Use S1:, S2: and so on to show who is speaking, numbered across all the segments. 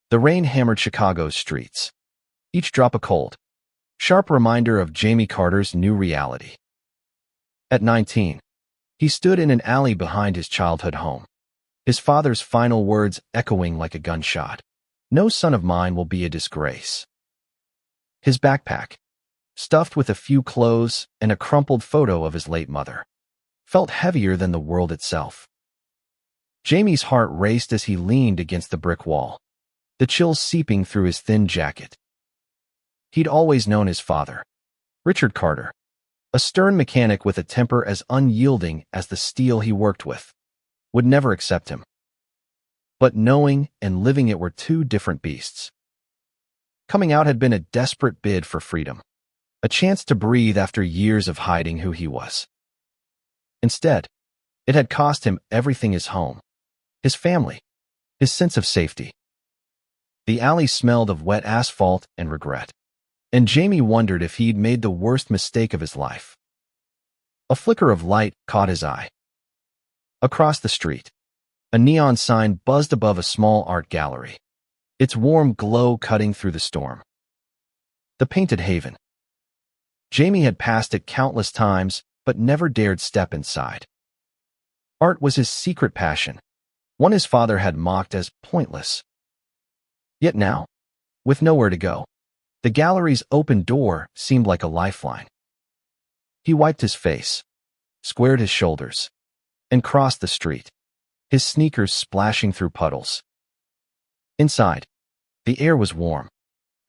S1: The rain hammered Chicago's streets, each drop a cold, sharp reminder of Jamie Carter's new reality. At 19, he stood in an alley behind his childhood home, his father's final words echoing like a gunshot. "No son of mine will be a disgrace." His backpack, stuffed with a few clothes and a crumpled photo of his late mother, felt heavier than the world itself. Jamie's heart raced as he leaned against the brick wall, the chills seeping through his thin jacket. He'd always known his father, Richard Carter, a stern mechanic with a temper as unyielding as the steel he worked with, would never accept him. But knowing and living it were two different beasts. Coming out had been a desperate bid for freedom, a chance to breathe after years of hiding who he was. Instead, it had cost him everything: his home, his family, his sense of safety. The alley smelled of wet asphalt and regret, and Jamie wondered if he'd made the worst mistake of his life. A flicker of light caught his eye. Across the street, a neon sign buzzed above a small art gallery, its warm glow cutting through the storm. The Painted Haven. Jamie had passed it countless times, but never dared step inside. Art was his secret passion, one his father had mocked as pointless. Yet now, with nowhere to go, the gallery's open door seemed like a lifeline. He wiped his face, squared his shoulders, and crossed the street, his sneakers splashing through puddles. Inside, the air was warm,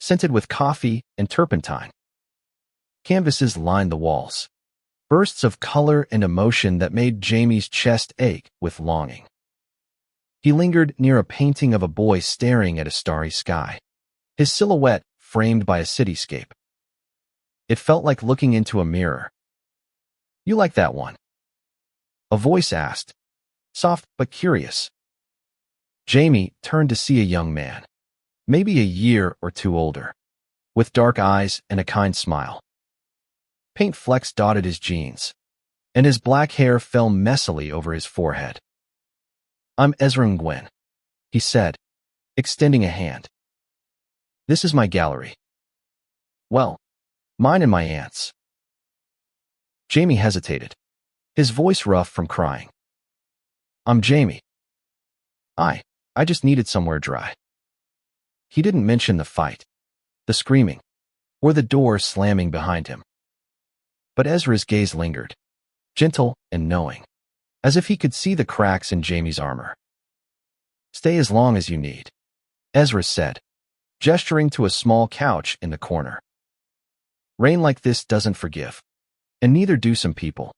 S1: scented with coffee and turpentine. Canvases lined the walls, bursts of color and emotion that made Jamie's chest ache with longing. He lingered near a painting of a boy staring at a starry sky, his silhouette framed by a cityscape. It felt like looking into a mirror. "You like that one?" a voice asked, soft but curious. Jamie turned to see a young man, maybe a year or two older, with dark eyes and a kind smile. Paint flecks dotted his jeans, and his black hair fell messily over his forehead. "I'm Ezra Nguyen," he said, extending a hand. "This is my gallery." "Well, mine and my aunt's." Jamie hesitated, his voice rough from crying. "I'm Jamie. I just needed somewhere dry." He didn't mention the fight, the screaming, or the door slamming behind him. But Ezra's gaze lingered, gentle and knowing, as if he could see the cracks in Jamie's armor. "Stay as long as you need," Ezra said, gesturing to a small couch in the corner. "Rain like this doesn't forgive, and neither do some people."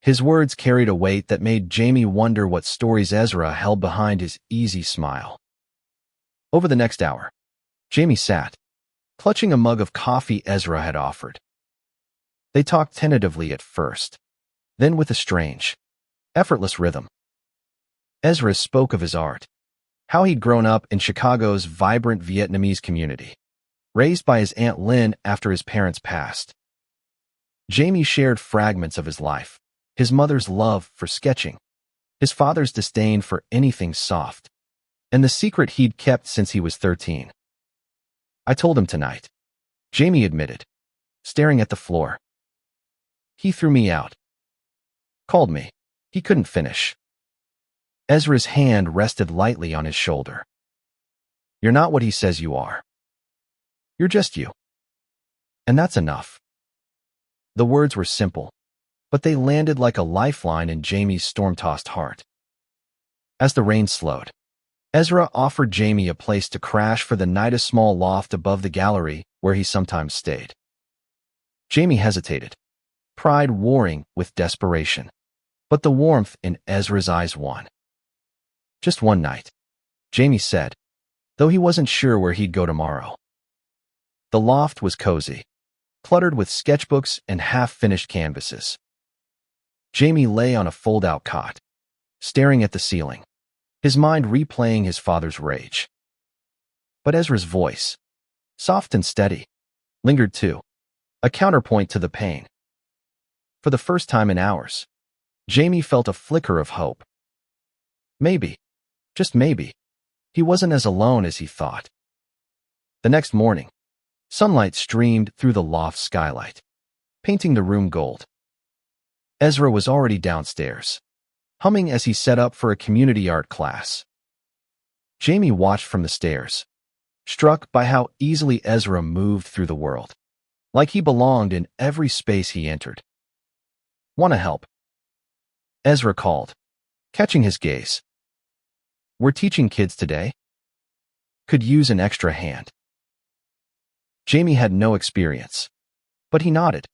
S1: His words carried a weight that made Jamie wonder what stories Ezra held behind his easy smile. Over the next hour, Jamie sat, clutching a mug of coffee Ezra had offered. They talked tentatively at first, then with a strange, effortless rhythm. Ezra spoke of his art, how he'd grown up in Chicago's vibrant Vietnamese community, raised by his Aunt Lynn after his parents passed. Jamie shared fragments of his life, his mother's love for sketching, his father's disdain for anything soft, and the secret he'd kept since he was 13. "I told him tonight," Jamie admitted, staring at the floor. "He threw me out. Called me. He couldn't finish." Ezra's hand rested lightly on his shoulder. "You're not what he says you are. You're just you. And that's enough." The words were simple, but they landed like a lifeline in Jamie's storm-tossed heart. As the rain slowed, Ezra offered Jamie a place to crash for the night, a small loft above the gallery where he sometimes stayed. Jamie hesitated, pride warring with desperation, but the warmth in Ezra's eyes won. "Just one night," Jamie said, though he wasn't sure where he'd go tomorrow. The loft was cozy, cluttered with sketchbooks and half-finished canvases. Jamie lay on a fold-out cot, staring at the ceiling, his mind replaying his father's rage. But Ezra's voice, soft and steady, lingered too, a counterpoint to the pain. For the first time in hours, Jamie felt a flicker of hope. Maybe, just maybe, He wasn't as alone as he thought. The next morning, sunlight streamed through the loft skylight, painting the room gold. Ezra was already downstairs, humming as he set up for a community art class. Jamie watched from the stairs, struck by how easily Ezra moved through the world, like he belonged in every space he entered. "Want to help?" Ezra called, catching his gaze. "We're teaching kids today. Could use an extra hand." Jamie had no experience, but he nodded,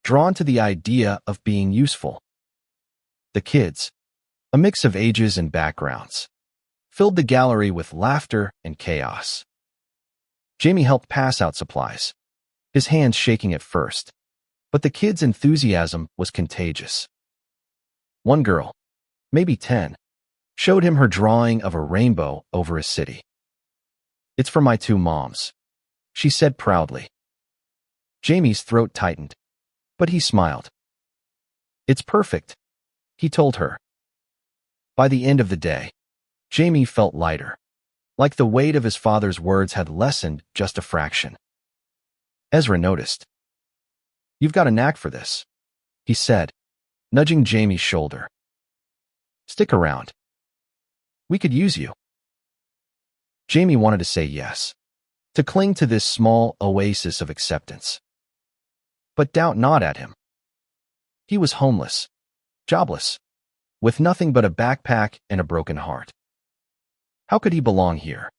S1: drawn to the idea of being useful. The kids, a mix of ages and backgrounds, filled the gallery with laughter and chaos. Jamie helped pass out supplies, his hands shaking at first, but the kids' enthusiasm was contagious. One girl, maybe 10, showed him her drawing of a rainbow over a city. "It's for my two moms," she said proudly. Jamie's throat tightened, but he smiled. "It's perfect," he told her. By the end of the day, Jamie felt lighter, like the weight of his father's words had lessened just a fraction. Ezra noticed. "You've got a knack for this," he said, nudging Jamie's shoulder. "Stick around. We could use you." Jamie wanted to say yes, to cling to this small oasis of acceptance. But doubt gnawed at him. He was homeless, jobless, with nothing but a backpack and a broken heart. How could he belong here?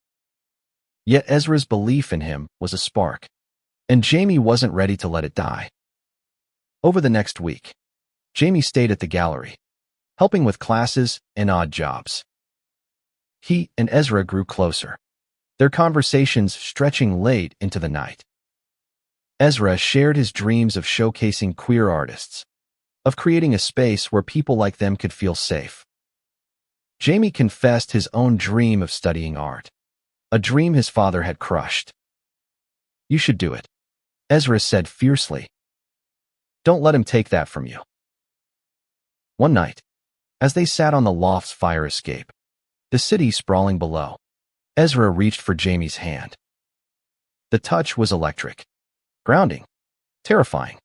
S1: Yet Ezra's belief in him was a spark, and Jamie wasn't ready to let it die. Over the next week, Jamie stayed at the gallery, helping with classes and odd jobs. He and Ezra grew closer, their conversations stretching late into the night. Ezra shared his dreams of showcasing queer artists, of creating a space where people like them could feel safe. Jamie confessed his own dream of studying art, a dream his father had crushed. "You should do it," Ezra said fiercely. "Don't let him take that from you." One night, as they sat on the loft's fire escape, the city sprawling below, Ezra reached for Jamie's hand. The touch was electric, grounding, terrifying.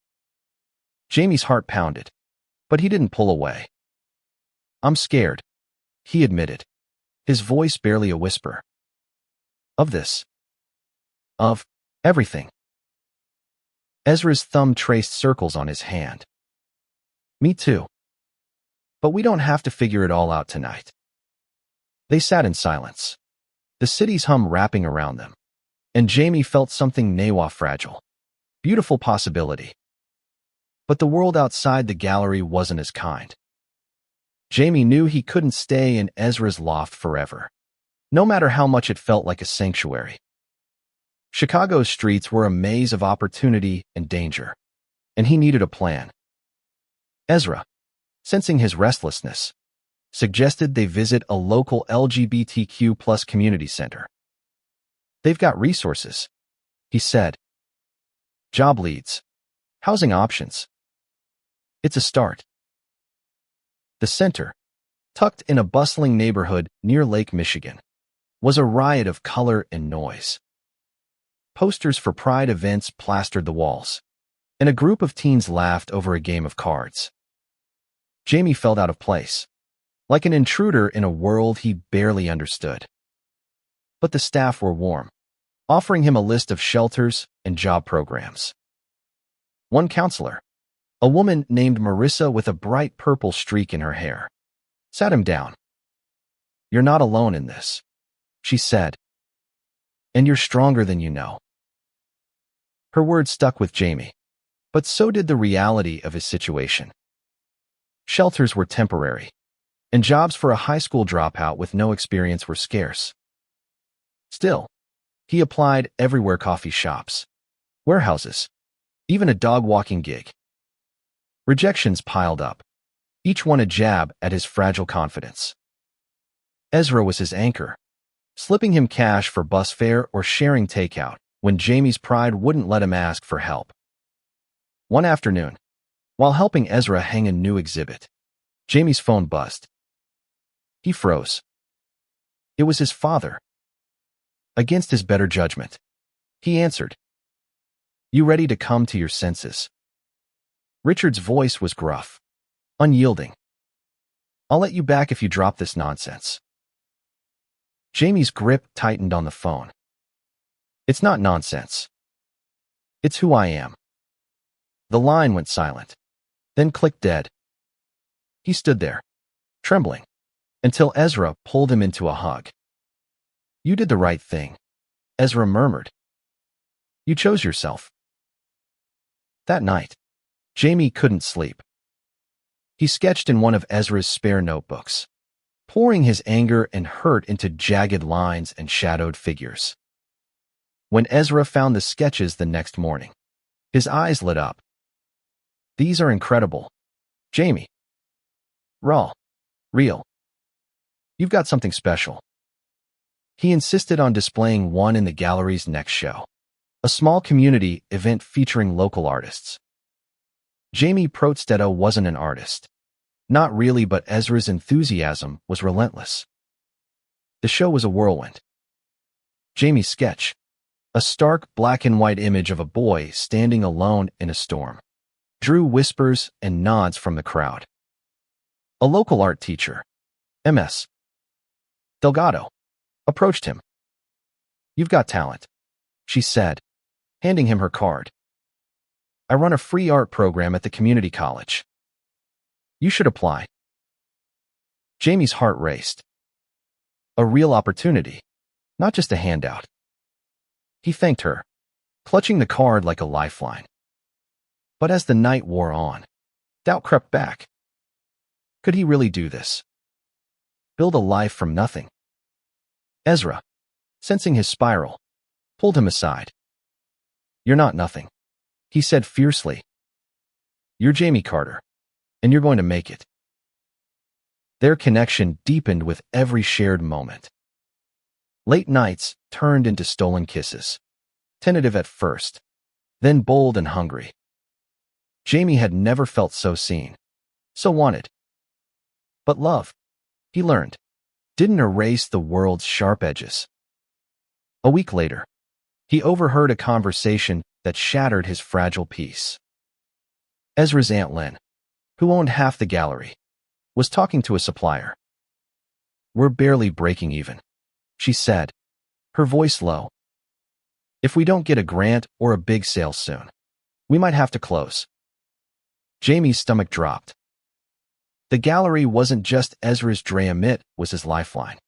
S1: Jamie's heart pounded, but he didn't pull away. "I'm scared," he admitted, his voice barely a whisper. "Of this. Of everything." Ezra's thumb traced circles on his hand. "Me too. But we don't have to figure it all out tonight." They sat in silence, the city's hum wrapping around them, and Jamie felt something fragile, beautiful possibility. But the world outside the gallery wasn't as kind. Jamie knew he couldn't stay in Ezra's loft forever, no matter how much it felt like a sanctuary. Chicago's streets were a maze of opportunity and danger, and he needed a plan. Ezra, sensing his restlessness, suggested they visit a local LGBTQ+ community center. "They've got resources," he said. "Job leads, housing options. It's a start." The center, tucked in a bustling neighborhood near Lake Michigan, was a riot of color and noise. Posters for Pride events plastered the walls, and a group of teens laughed over a game of cards. Jamie felt out of place, like an intruder in a world he barely understood. But the staff were warm, offering him a list of shelters and job programs. One counselor, a woman named Marissa with a bright purple streak in her hair, sat him down. "You're not alone in this," she said. "And you're stronger than you know." Her words stuck with Jamie, but so did the reality of his situation. Shelters were temporary, and jobs for a high school dropout with no experience were scarce. Still, he applied everywhere: coffee shops, warehouses, even a dog-walking gig. Rejections piled up, each one a jab at his fragile confidence. Ezra was his anchor, slipping him cash for bus fare or sharing takeout when Jamie's pride wouldn't let him ask for help. One afternoon, while helping Ezra hang a new exhibit, Jamie's phone buzzed. He froze. It was his father, against his better judgment. He answered, "You ready to come to your senses?" Richard's voice was gruff, unyielding. "I'll let you back if you drop this nonsense." Jamie's grip tightened on the phone. "It's not nonsense. It's who I am." The line went silent, then clicked dead. He stood there, trembling, until Ezra pulled him into a hug. "You did the right thing," Ezra murmured. "You chose yourself." That night, Jamie couldn't sleep. He sketched in one of Ezra's spare notebooks, pouring his anger and hurt into jagged lines and shadowed figures. When Ezra found the sketches the next morning, his eyes lit up. "These are incredible, Jamie. Raw. Real. You've got something special." He insisted on displaying one in the gallery's next show, a small community event featuring local artists. Jamie Protstetto wasn't an artist. Not really, but Ezra's enthusiasm was relentless. The show was a whirlwind. Jamie's sketch, a stark black and white image of a boy standing alone in a storm, drew whispers and nods from the crowd. A local art teacher, Ms. Delgado, approached him. "You've got talent," she said, handing him her card. "I run a free art program at the community college. You should apply." Jamie's heart raced. A real opportunity, not just a handout. He thanked her, clutching the card like a lifeline. But as the night wore on, doubt crept back. Could he really do this? Build a life from nothing? Ezra, sensing his spiral, pulled him aside. "You're not nothing," he said fiercely. "You're Jamie Carter, and you're going to make it." Their connection deepened with every shared moment. Late nights turned into stolen kisses, tentative at first, then bold and hungry. Jamie had never felt so seen, so wanted. But love, he learned, didn't erase the world's sharp edges. A week later, he overheard a conversation that shattered his fragile peace. Ezra's Aunt Lynn, who owned half the gallery, was talking to a supplier. "We're barely breaking even," she said, her voice low. "If we don't get a grant or a big sale soon, we might have to close." Jamie's stomach dropped. The gallery wasn't just Ezra's dream, it was his lifeline,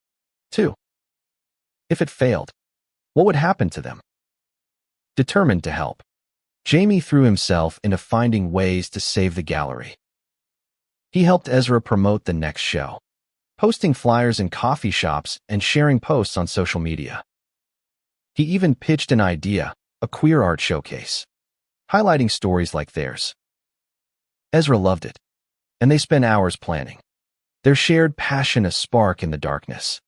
S1: too. If it failed, what would happen to them? Determined to help, Jamie threw himself into finding ways to save the gallery. He helped Ezra promote the next show, posting flyers in coffee shops and sharing posts on social media. He even pitched an idea, a queer art showcase, highlighting stories like theirs. Ezra loved it, and they spent hours planning, their shared passion a spark in the darkness.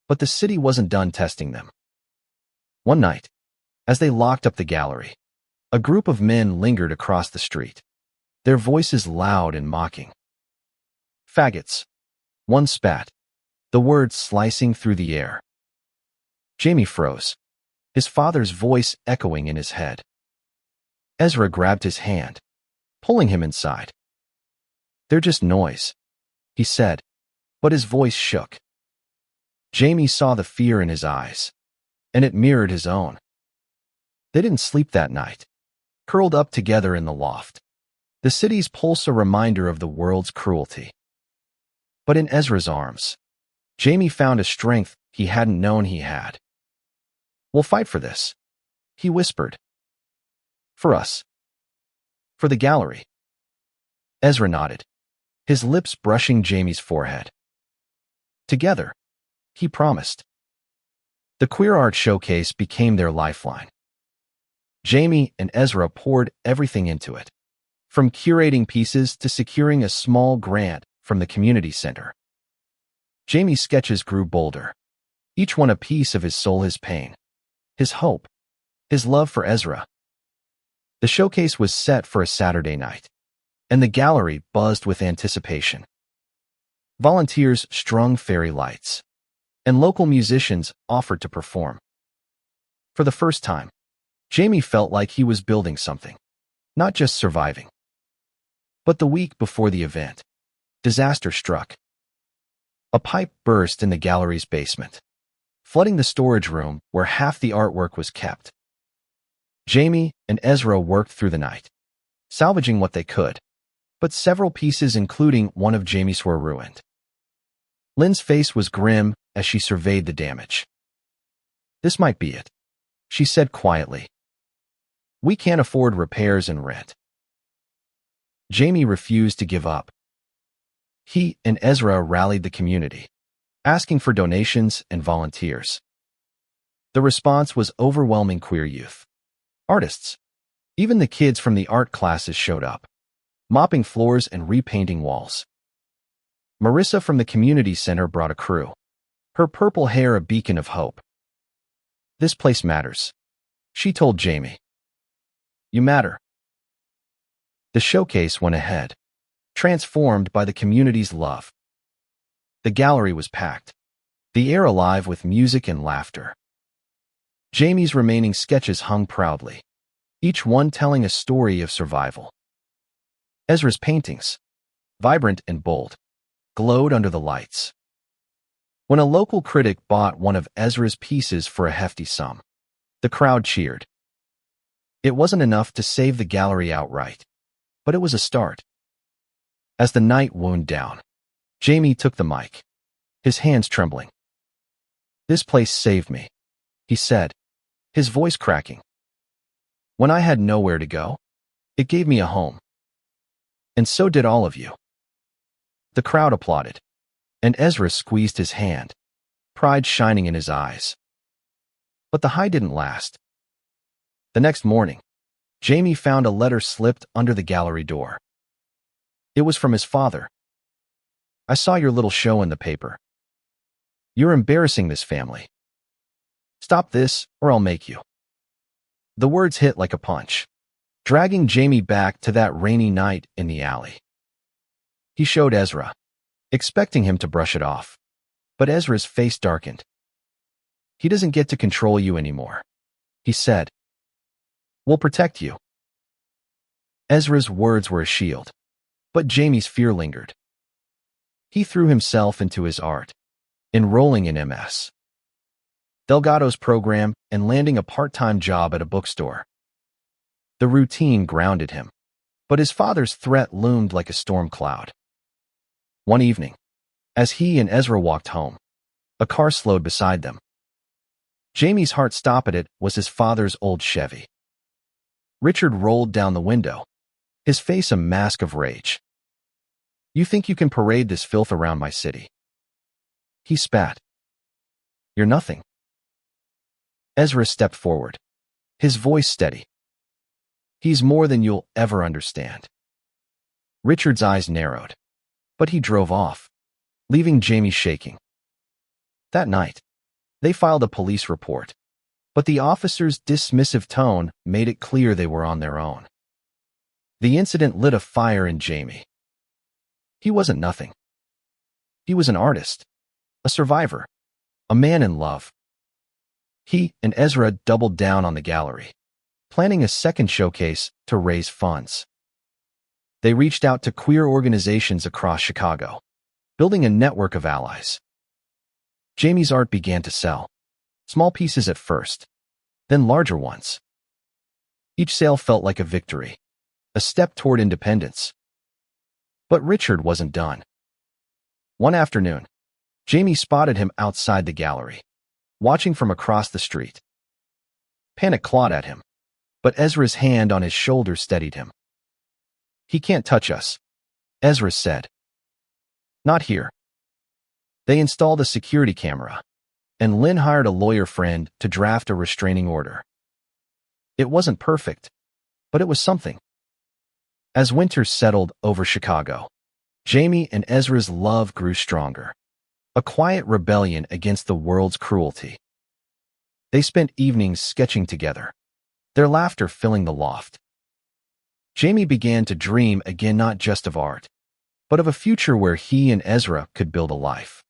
S1: But the city wasn't done testing them. One night, as they locked up the gallery, a group of men lingered across the street, their voices loud and mocking. "Faggots," one spat, the words slicing through the air. Jamie froze, his father's voice echoing in his head. Ezra grabbed his hand, pulling him inside. "They're just noise," he said, but his voice shook. Jamie saw the fear in his eyes, and it mirrored his own. They didn't sleep that night, curled up together in the loft, the city's pulse a reminder of the world's cruelty. But in Ezra's arms, Jamie found a strength he hadn't known he had. "We'll fight for this," he whispered. "For us. For the gallery." Ezra nodded, his lips brushing Jamie's forehead. Together, he promised. The queer art showcase became their lifeline. Jamie and Ezra poured everything into it, from curating pieces to securing a small grant from the community center. Jamie's sketches grew bolder, each one a piece of his soul, his pain, his hope, his love for Ezra. The showcase was set for a Saturday night, and the gallery buzzed with anticipation. Volunteers strung fairy lights, and local musicians offered to perform. For the first time, Jamie felt like he was building something, not just surviving. But the week before the event, disaster struck. A pipe burst in the gallery's basement, flooding the storage room where half the artwork was kept. Jamie and Ezra worked through the night, salvaging what they could, but several pieces, including one of Jamie's, were ruined. Lynn's face was grim as she surveyed the damage. "This might be it," she said quietly. "We can't afford repairs and rent." Jamie refused to give up. He and Ezra rallied the community, asking for donations and volunteers. The response was overwhelming. Queer youth, artists, even the kids from the art classes showed up, mopping floors and repainting walls. Marissa from the community center brought a crew, her purple hair a beacon of hope. "This place matters," she told Jamie. "You matter." The showcase went ahead, transformed by the community's love. The gallery was packed, the air alive with music and laughter. Jamie's remaining sketches hung proudly, each one telling a story of survival. Ezra's paintings, vibrant and bold, glowed under the lights. When a local critic bought one of Ezra's pieces for a hefty sum, the crowd cheered. It wasn't enough to save the gallery outright, but it was a start. As the night wound down, Jamie took the mic, his hands trembling. "This place saved me," he said, his voice cracking. "When I had nowhere to go, it gave me a home. And so did all of you." The crowd applauded, and Ezra squeezed his hand, pride shining in his eyes. But the high didn't last. The next morning, Jamie found a letter slipped under the gallery door. It was from his father. "I saw your little show in the paper. You're embarrassing this family. Stop this, or I'll make you." The words hit like a punch, dragging Jamie back to that rainy night in the alley. He showed Ezra, expecting him to brush it off, but Ezra's face darkened. "He doesn't get to control you anymore," he said. "We'll protect you." Ezra's words were a shield, but Jamie's fear lingered. He threw himself into his art, enrolling in MS. Delgado's program and landing a part-time job at a bookstore. The routine grounded him, but his father's threat loomed like a storm cloud. One evening, as he and Ezra walked home, a car slowed beside them. Jamie's heart stopped. It was his father's old Chevy. Richard rolled down the window, his face a mask of rage. "You think you can parade this filth around my city?" He spat. "You're nothing." Ezra stepped forward, his voice steady. "He's more than you'll ever understand." Richard's eyes narrowed, but he drove off, leaving Jamie shaking. That night, they filed a police report, but the officer's dismissive tone made it clear they were on their own. The incident lit a fire in Jamie. He wasn't nothing. He was an artist, a survivor, a man in love. He and Ezra doubled down on the gallery, planning a second showcase to raise funds. They reached out to queer organizations across Chicago, building a network of allies. Jamie's art began to sell, small pieces at first, then larger ones. Each sale felt like a victory, a step toward independence. But Richard wasn't done. One afternoon, Jamie spotted him outside the gallery, watching from across the street. Panic clawed at him, but Ezra's hand on his shoulder steadied him. "He can't touch us," Ezra said. "Not here." They installed a security camera, and Lynn hired a lawyer friend to draft a restraining order. It wasn't perfect, but it was something. As winter settled over Chicago, Jamie and Ezra's love grew stronger, a quiet rebellion against the world's cruelty. They spent evenings sketching together, their laughter filling the loft. Jamie began to dream again, not just of art, but of a future where he and Ezra could build a life.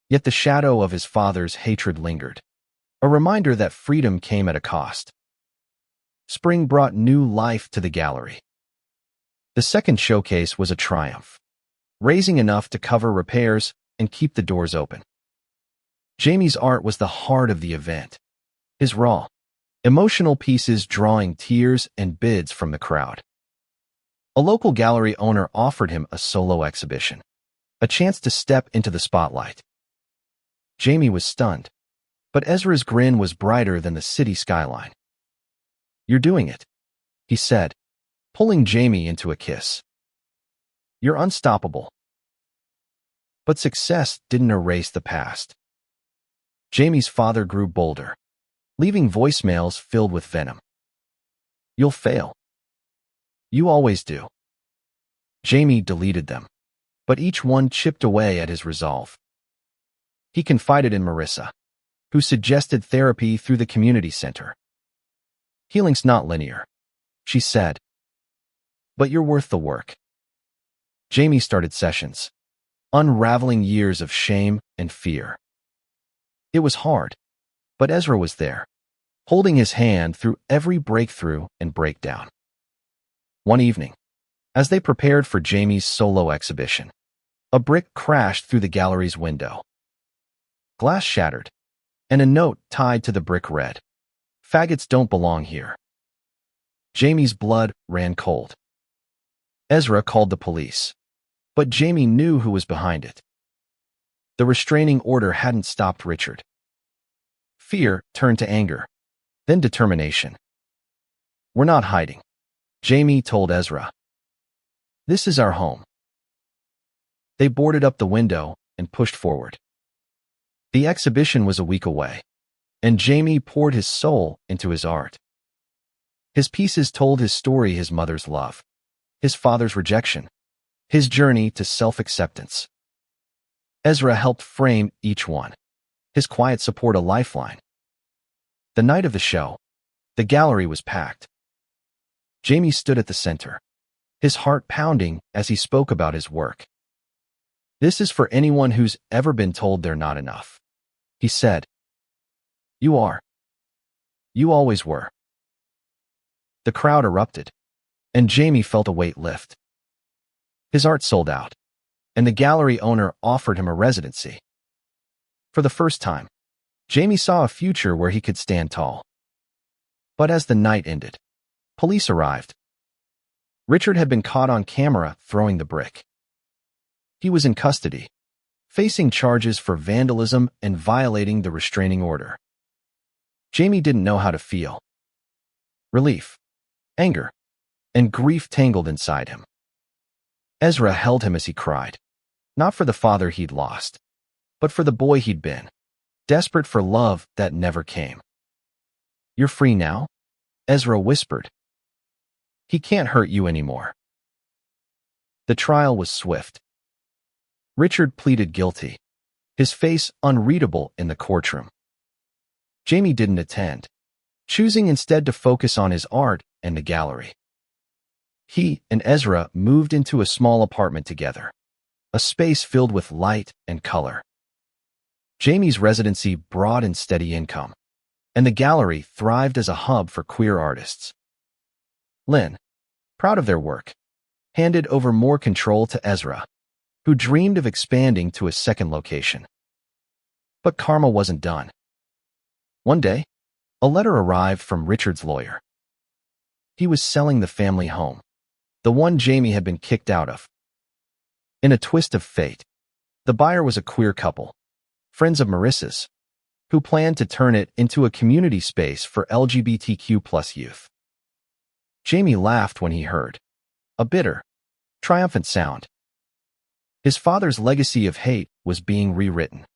S1: Yet the shadow of his father's hatred lingered, a reminder that freedom came at a cost. Spring brought new life to the gallery. The second showcase was a triumph, raising enough to cover repairs and keep the doors open. Jamie's art was the heart of the event, his raw, emotional pieces drawing tears and bids from the crowd. A local gallery owner offered him a solo exhibition, a chance to step into the spotlight. Jamie was stunned, but Ezra's grin was brighter than the city skyline. "You're doing it," he said, pulling Jamie into a kiss. "You're unstoppable." But success didn't erase the past. Jamie's father grew bolder, leaving voicemails filled with venom. "You'll fail. You always do." Jamie deleted them, but each one chipped away at his resolve. He confided in Marissa, who suggested therapy through the community center. "Healing's not linear," she said, "but you're worth the work." Jamie started sessions, unraveling years of shame and fear. It was hard, but Ezra was there, holding his hand through every breakthrough and breakdown. One evening, as they prepared for Jamie's solo exhibition, a brick crashed through the gallery's window. Glass shattered, and a note tied to the brick read, "Faggots don't belong here." Jamie's blood ran cold. Ezra called the police, but Jamie knew who was behind it. The restraining order hadn't stopped Richard. Fear turned to anger, then determination. "We're not hiding," Jamie told Ezra. "This is our home." They boarded up the window and pushed forward. The exhibition was a week away, and Jamie poured his soul into his art. His pieces told his story: his mother's love, his father's rejection, his journey to self-acceptance. Ezra helped frame each one, his quiet support a lifeline. The night of the show, the gallery was packed. Jamie stood at the center, his heart pounding as he spoke about his work. "This is for anyone who's ever been told they're not enough," he said. "You are. You always were." The crowd erupted, and Jamie felt a weight lift. His art sold out, and the gallery owner offered him a residency. For the first time, Jamie saw a future where he could stand tall. But as the night ended, police arrived. Richard had been caught on camera throwing the brick. He was in custody, facing charges for vandalism and violating the restraining order. Jamie didn't know how to feel. Relief, anger, and grief tangled inside him. Ezra held him as he cried, not for the father he'd lost, but for the boy he'd been, desperate for love that never came. "You're free now," Ezra whispered. "He can't hurt you anymore." The trial was swift. Richard pleaded guilty, his face unreadable in the courtroom. Jamie didn't attend, choosing instead to focus on his art and the gallery. He and Ezra moved into a small apartment together, a space filled with light and color. Jamie's residency brought in steady income, and the gallery thrived as a hub for queer artists. Lynn, proud of their work, handed over more control to Ezra, who dreamed of expanding to a second location. But karma wasn't done. One day, a letter arrived from Richard's lawyer. He was selling the family home, the one Jamie had been kicked out of. In a twist of fate, the buyer was a queer couple, friends of Marissa's, who planned to turn it into a community space for LGBTQ+ youth. Jamie laughed when he heard a bitter, triumphant sound. His father's legacy of hate was being rewritten,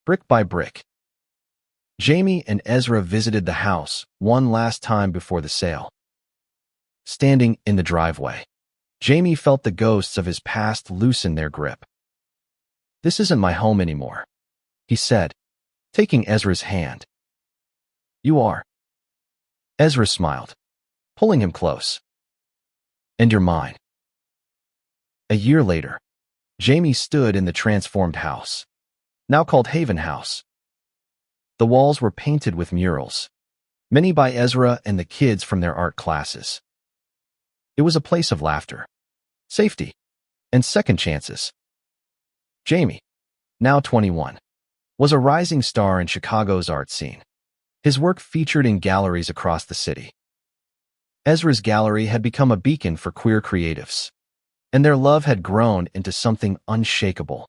S1: brick by brick. Jamie and Ezra visited the house one last time before the sale. Standing in the driveway, Jamie felt the ghosts of his past loosen their grip. "This isn't my home anymore," he said, taking Ezra's hand. "You are." Ezra smiled, pulling him close. "And you're mine." A year later, Jamie stood in the transformed house, now called Haven House. The walls were painted with murals, many by Ezra and the kids from their art classes. It was a place of laughter, safety, and second chances. Jamie, now 21, was a rising star in Chicago's art scene. His work featured in galleries across the city. Ezra's gallery had become a beacon for queer creatives, and their love had grown into something unshakable.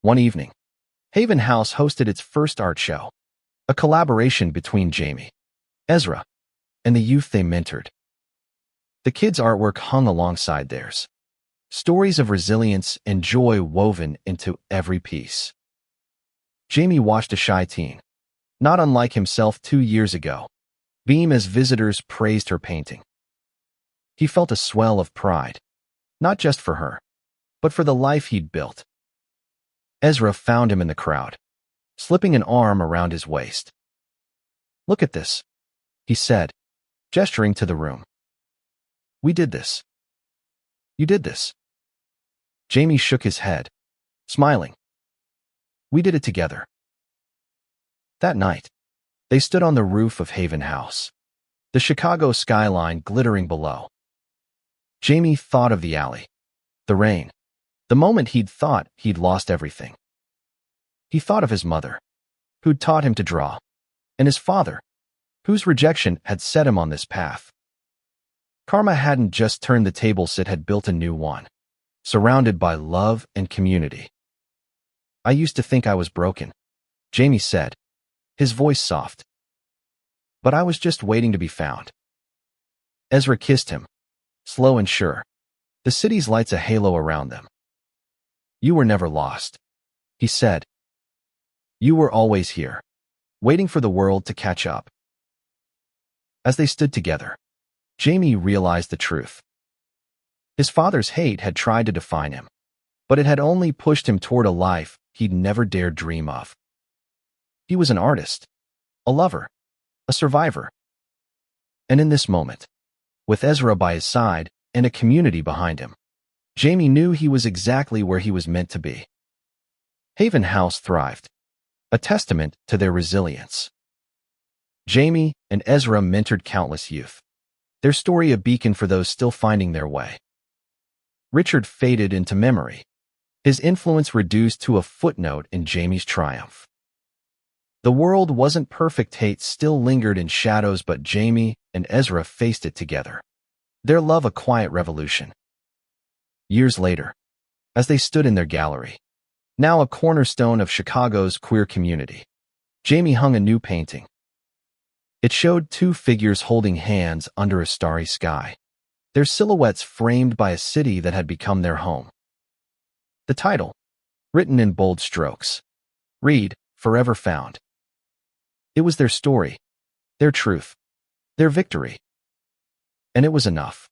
S1: One evening, Haven House hosted its first art show, a collaboration between Jamie, Ezra, and the youth they mentored. The kids' artwork hung alongside theirs, stories of resilience and joy woven into every piece. Jamie watched a shy teen, not unlike himself 2 years ago, beam as visitors praised her painting. He felt a swell of pride, not just for her, but for the life he'd built. Ezra found him in the crowd, slipping an arm around his waist. "Look at this," he said, gesturing to the room. "We did this. You did this." Jamie shook his head, smiling. "We did it together." That night, they stood on the roof of Haven House, the Chicago skyline glittering below. Jamie thought of the alley, the rain, the moment he'd thought he'd lost everything. He thought of his mother, who'd taught him to draw, and his father, whose rejection had set him on this path. Karma hadn't just turned the tables, it had built a new one, surrounded by love and community. "I used to think I was broken," Jamie said, his voice soft. "But I was just waiting to be found." Ezra kissed him, slow and sure, the city's lights a halo around them. "You were never lost," he said. "You were always here, waiting for the world to catch up." As they stood together, Jamie realized the truth. His father's hate had tried to define him, but it had only pushed him toward a life he'd never dared dream of. He was an artist, a lover, a survivor. And in this moment, with Ezra by his side and a community behind him, Jamie knew he was exactly where he was meant to be. Haven House thrived, a testament to their resilience. Jamie and Ezra mentored countless youth, their story a beacon for those still finding their way. Richard faded into memory, his influence reduced to a footnote in Jamie's triumph. The world wasn't perfect, hate still lingered in shadows, but Jamie and Ezra faced it together, their love a quiet revolution. Years later, as they stood in their gallery, now a cornerstone of Chicago's queer community, Jamie hung a new painting. It showed two figures holding hands under a starry sky, their silhouettes framed by a city that had become their home. The title, written in bold strokes, read, "Forever Found." It was their story, their truth, their victory. And it was enough.